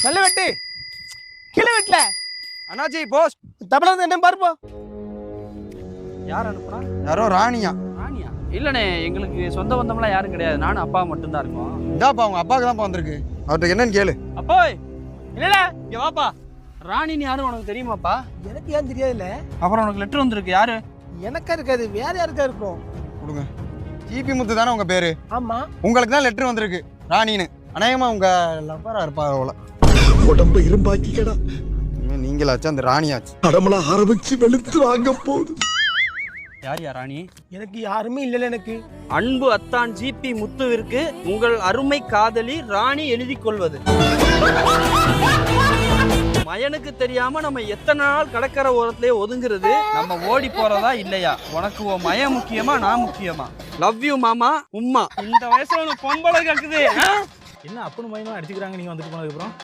நல்ல வெட்டு கீழே வெட்டல அண்ணாச்சி போஸ்ட். தபல வந்து என்ன பாருப்போ. யார் அனுப்புனா? யாரோ ராணியா? ராணியா? இல்லண்ணே, எங்களுக்கு சொந்த பந்தம்லாம் யாரும் கிடையாது. நானும் அப்பா மட்டும்தான் இருக்கோம். இதாப்பா அவங்க அப்பாவுக்கு தான்ப்பா வந்திருக்கு. அவர்கிட்ட என்னன்னு கேளு. அப்போய் இல்லடா இங்க வாப்பா. ராணின்னு யாரும் உனக்கு தெரியுமாப்பா? எனக்கு ஏன் தெரியாதுல்ல. அப்புறம் உனக்கு லெட்டர் வந்திருக்கு. யாரு? எனக்கா இருக்காது, வேற யாருக்கா இருக்கும். கொடுங்க. ஜிபி முத்து தானே உங்க பேரு? ஆமா. உங்களுக்கு தான் லெட்டர் வந்திருக்கு ராணின்னு. அநேகமா உங்க லவ்வரா இருப்பா போல. உடம்ப இரும்பாக்கிக்கடா. நீங்களாச்சு அந்த ராணியாச்சு. கடமலா ஆரம்பிச்சு வெளுத்து வாங்க போகுது. யார் ராணி? எனக்கு யாருமே இல்லல. எனக்கு அன்பு அத்தான் ஜிபி முத்துவிற்கு உங்கள் அருமை காதலி ராணி எழுதி கொள்வது. மயனுக்கு தெரியாம நம்ம எத்தனை நாள் கடற்கரை ஓரத்திலேயே ஒதுங்குறது. நம்ம ஓடி போறதா இல்லையா? உனக்கு உன் மயம் முக்கியமா, நான் முக்கியமா? லவ் யூ மாமா. உம்மா. இந்த வயசுல உனக்கு பொம்பளை கேக்குது. என்ன அப்பனு மயமா அடிச்சுக்கிறாங்க நீங்க வந்துட்டு போனதுக்கு அப்புறம்?